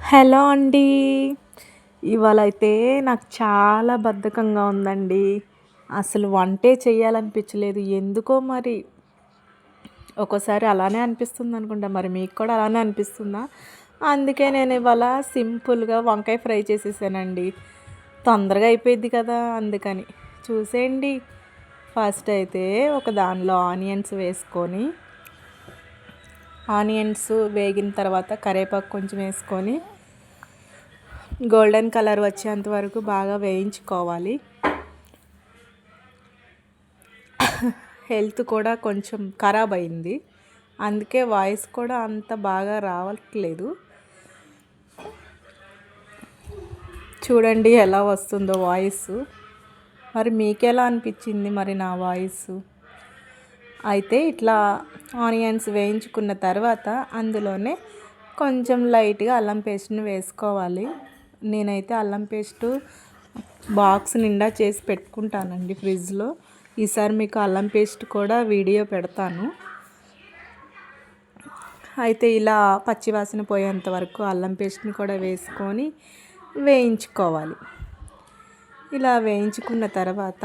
Hello అండి. ఇవాళైతే నాకు చాలా బద్ధకంగా ఉందండి. అసలు వంటే చేయాలనిపించలేదు. ఎందుకో మరి ఒక్కోసారి అలానే అనిపిస్తుందనుకుంటా. మరి మీకు కూడా అలానే అనిపిస్తుందా? అందుకే నేను ఇవాళ సింపుల్‌గా వంకాయ ఫ్రై చేసేసానండి. తొందరగా అయిపోయిద్ది కదా! అందుకని. చూసేయండి. ఫస్ట్ అయితే ఒక దానిలో ఆనియన్స్ వేసుకొని, ఆనియన్స్ వేగిన తర్వాత కరివేపాకు కొంచెం వేసుకొని గోల్డెన్ కలర్ వచ్చేంత వరకు బాగా వేయించుకోవాలి. హెల్త్ కూడా కొంచెం ఖరాబ్ అయింది. అందుకే వాయిస్ కూడా అంత బాగా రావట్లేదు. చూడండి ఎలా వస్తుందో వాయిస్. మరి మీకెలా అనిపించింది మరి నా వాయిస్? అయితే ఇట్లా ఆనియన్స్ వేయించుకున్న తర్వాత అందులోనే కొంచెం లైట్‌గా అల్లం పేస్ట్‌ని వేసుకోవాలి. నేనైతే అల్లం పేస్టు బాక్స్ నిండా చేసి పెట్టుకుంటానండి ఫ్రిడ్జ్‌లో. ఈసారి మీకు అల్లం పేస్ట్ కూడా వీడియో పెడతాను. అయితే ఇలా పచ్చివాసన పోయేంత వరకు అల్లం పేస్ట్‌ని కూడా వేసుకొని వేయించుకోవాలి. ఇలా వేయించుకున్న తర్వాత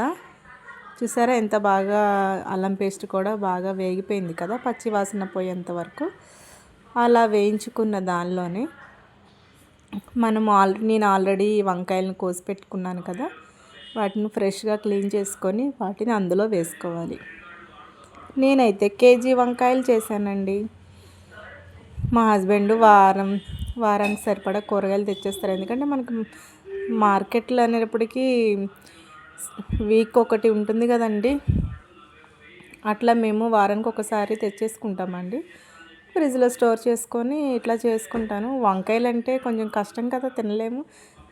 చూసారా ఎంత బాగా అల్లం పేస్ట్ కూడా బాగా వేగిపోయింది కదా! పచ్చివాసన పోయేంత వరకు. అలా వేయించుకున్న దానిలోనే నేను ఆల్రెడీ వంకాయలను కోసి పెట్టుకున్నాను కదా! వాటిని ఫ్రెష్‌గా క్లీన్ చేసుకొని వాటిని అందులో వేసుకోవాలి. నేనైతే కేజీ వంకాయలు చేశానండి. మా హస్బెండ్ వారానికి సరిపడా కూరగాయలు తెచ్చేస్తారు. ఎందుకంటే మనకు మార్కెట్‌లో అనేటప్పటికి వీక్ ఒకటి ఉంటుంది కదండీ! అట్లా మేము వారానికి ఒకసారి తెచ్చేసుకుంటామండి. ఫ్రిడ్జ్‌లో స్టోర్ చేసుకొని ఇట్లా చేసుకుంటాను. వంకాయలంటే కొంచెం కష్టం కదా! తినలేము.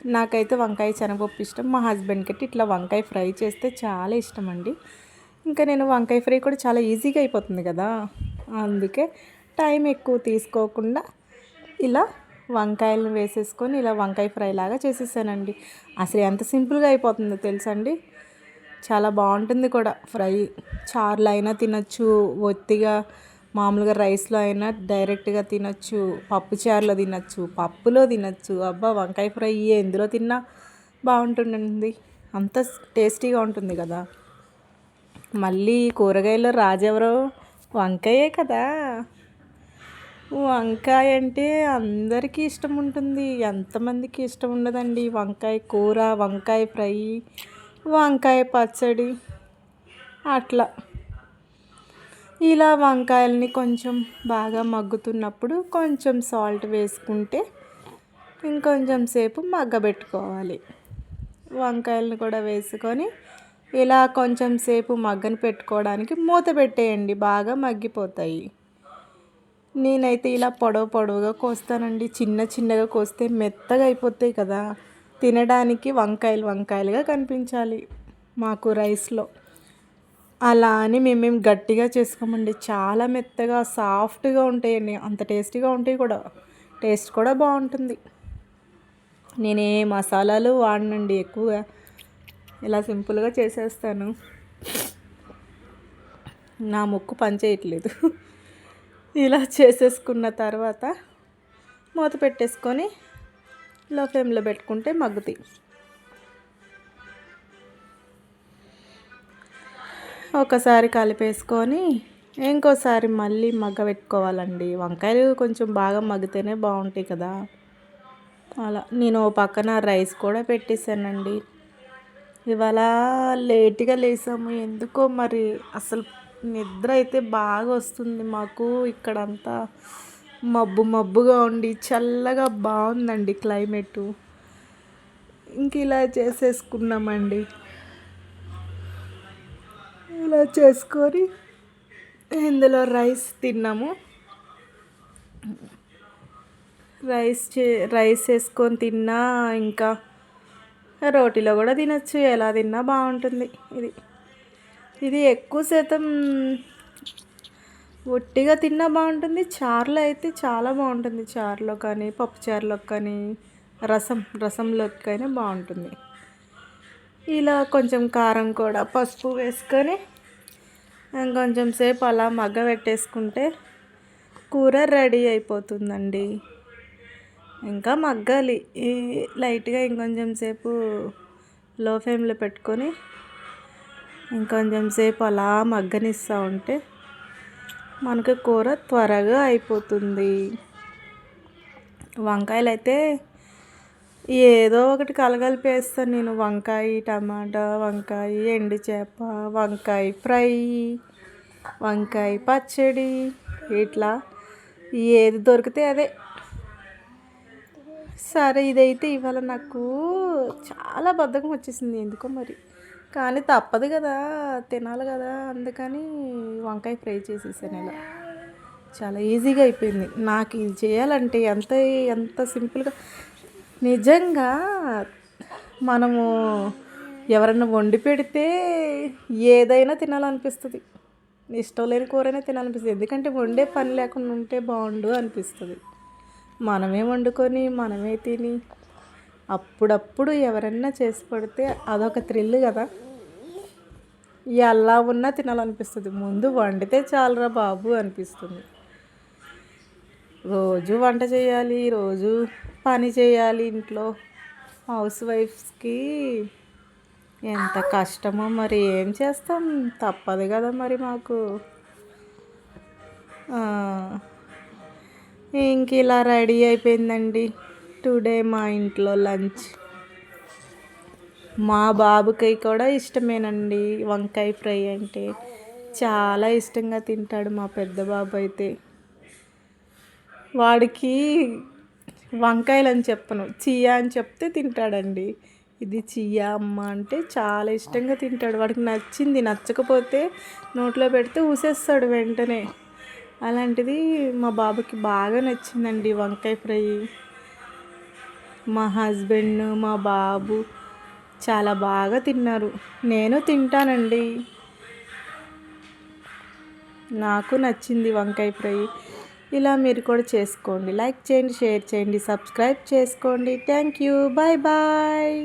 నాకైతే వంకాయ శనగపప్పు ఇష్టం. మా హస్బెండ్‌కి ఇట్లా వంకాయ ఫ్రై చేస్తే చాలా ఇష్టమండి. ఇంకా నేను వంకాయ ఫ్రై కూడా చాలా ఈజీగా అయిపోతుంది కదా! అందుకే టైం ఎక్కువ తీసుకోకుండా ఇలా వంకాయలను వేసేసుకొని ఇలా వంకాయ ఫ్రై లాగా చేసేసానండి. అసలు ఎంత సింపుల్‌గా అయిపోతుందో తెలుసా అండి? చాలా బాగుంటుంది కూడా ఫ్రై. చారులో అయినా తినొచ్చు, ఒత్తిగా మామూలుగా రైస్లో అయినా డైరెక్ట్గా తినొచ్చు, పప్పు చారులో తినొచ్చు, పప్పులో తినొచ్చు. అబ్బా వంకాయ ఫ్రై ఎందులో తిన్నా బాగుంటుందండి. అంత టేస్టీగా ఉంటుంది కదా! మళ్ళీ కూరగాయల్లో రాజెవరో వంకాయే కదా! వంకాయ అంటే అందరికీ ఇష్టం ఉంటుంది. ఎంతమందికి ఇష్టం ఉండదండి వంకాయ కూర, వంకాయ ఫ్రై, వంకాయ పచ్చడి అట్లా. ఇలా వంకాయలని కొంచెం బాగా మగ్గుతున్నప్పుడు కొంచెం సాల్ట్ వేసుకుంటే ఇంకొంచెం సేపు మగ్గబెట్టుకోవాలి. వంకాయలను కూడా వేసుకొని ఇలా కొంచెం సేపు మగ్గని పెట్టుకోవడానికి మూత పెట్టేయండి, బాగా మగ్గిపోతాయి. నేనైతే ఇలా పొడవుగా కోస్తానండి. చిన్నగా కోస్తే మెత్తగా అయిపోతాయి కదా! తినడానికి వంకాయలుగా కనిపించాలి మాకు రైస్‌లో. అలా అని మేమేం గట్టిగా చేసుకోమండి. చాలా మెత్తగా సాఫ్ట్‌గా ఉంటాయండి. అంత టేస్టీగా ఉంటాయి కూడా. టేస్ట్ కూడా బాగుంటుంది. నేను ఏ మసాలాలు వాడనండి ఎక్కువగా. ఇలా సింపుల్‌గా చేసేస్తాను. నా ముక్కు పనిచేయట్లేదు. ఇలా చేసేసుకున్న తర్వాత మూత పెట్టేసుకొని లో ఫ్లేమ్లో పెట్టుకుంటే మగ్గుతాయి. ఒకసారి కలిపేసుకొని ఇంకోసారి మళ్ళీ మగ్గబెట్టుకోవాలండి. వంకాయలు కొంచెం బాగా మగ్గితేనే బాగుంటాయి కదా! అలా నేను ఓ పక్కన రైస్ కూడా పెట్టేశానండి. ఇవాళ లేట్‌గా లేసాము. ఎందుకో మరి అసలు నిద్ర అయితే బాగా వస్తుంది మాకు. ఇక్కడంతా మబ్బుగా ఉండి చల్లగా బాగుందండి క్లైమేటు. ఇంక ఇలా చేసేసుకున్నామండి. ఇలా చేసుకొని ఇందులో రైస్ తిన్నాము. రైస్ వేసుకొని తిన్నా, ఇంకా రోటీలో కూడా తినొచ్చు. ఎలా తిన్నా బాగుంటుంది. ఇది ఎక్కువ శాతం ఒట్టిగా తిన్నా బాగుంటుంది. చారులో అయితే చాలా బాగుంటుంది. చారులో కానీ, పప్పు చారులో కానీ, రసంలోకి కానీ బాగుంటుంది. ఇలా కొంచెం కారం కూడా పసుపు వేసుకొని ఇంకొంచెం సేపు అలా మగ్గబెట్టేసుకుంటే కూర రెడీ అయిపోతుందండి. ఇంకా మగ్గాలి. ఈ లైట్గా ఇంకొంచెం సేపు లో ఫ్లేమ్లో పెట్టుకొని ఇంకొంచెం సేపు అలా మగ్గనిస్తూ ఉంటే మనకు కూర త్వరగా అయిపోతుంది. వంకాయలు అయితే ఏదో ఒకటి కలగలిపి వేస్తాను నేను. వంకాయ టమాటా, వంకాయ ఎండు చేప, వంకాయ ఫ్రై, వంకాయ పచ్చడి, ఇట్లా ఏది దొరికితే అదే. సరే ఇదైతే ఇవాళ నాకు చాలా బద్ధకం వచ్చేసింది ఎందుకో మరి, కానీ తప్పదు కదా, తినాలి కదా, అందుకని వంకాయ ఫ్రై చేసేసాను. ఇలా చాలా ఈజీగా అయిపోయింది. నాకు ఇది చేయాలంటే ఎంత సింపుల్గా, నిజంగా మనము ఎవరన్నా వండి పెడితే ఏదైనా తినాలనిపిస్తుంది. ఇష్టం లేని కూరైనా తినాలనిపిస్తుంది. ఎందుకంటే వండే పని లేకుండా ఉంటే బాగుండు అనిపిస్తుంది. మనమే వండుకొని మనమే తిని అప్పుడప్పుడు ఎవరన్నా చేసి పెడితే అదొక థ్రిల్ కదా. ఎలా ఉన్నా తినాలనిపిస్తుంది. ముందు వండితే చాలరా బాబు అనిపిస్తుంది. రోజు వంట చేయాలి, రోజు పని చేయాలి ఇంట్లో. హౌస్ వైఫ్స్కి ఎంత కష్టమో మరి, ఏం చేస్తాం, తప్పదు కదా మరి మాకు. ఇంక ఇలా రెడీ అయిపోయిందండి టుడే మా ఇంట్లో లంచ్. మా బాబుకి కూడా ఇష్టమేనండి వంకాయ ఫ్రై అంటే, చాలా ఇష్టంగా తింటాడు మా పెద్ద బాబు అయితే. వాడికి వంకాయలు అని చెప్పను, చియా అని చెప్తే తింటాడండి. ఇది చియా అమ్మ అంటే చాలా ఇష్టంగా తింటాడు. వాడికి నచ్చింది, నచ్చకపోతే నోట్లో పెడితే ఊసేస్తాడు వెంటనే. అలాంటిది మా బాబుకి బాగా నచ్చిందండి వంకాయ ఫ్రై. మా హస్బెండ్, మా బాబు చాలా బాగా తిన్నారు. నేను తింటానండి, నాకు నచ్చింది వంకాయ ఫ్రై. ఇలా మీరు కూడా చేసుకోండి. లైక్ చేయండి, షేర్ చేయండి, సబ్స్క్రైబ్ చేసుకోండి. Thank you, bye bye.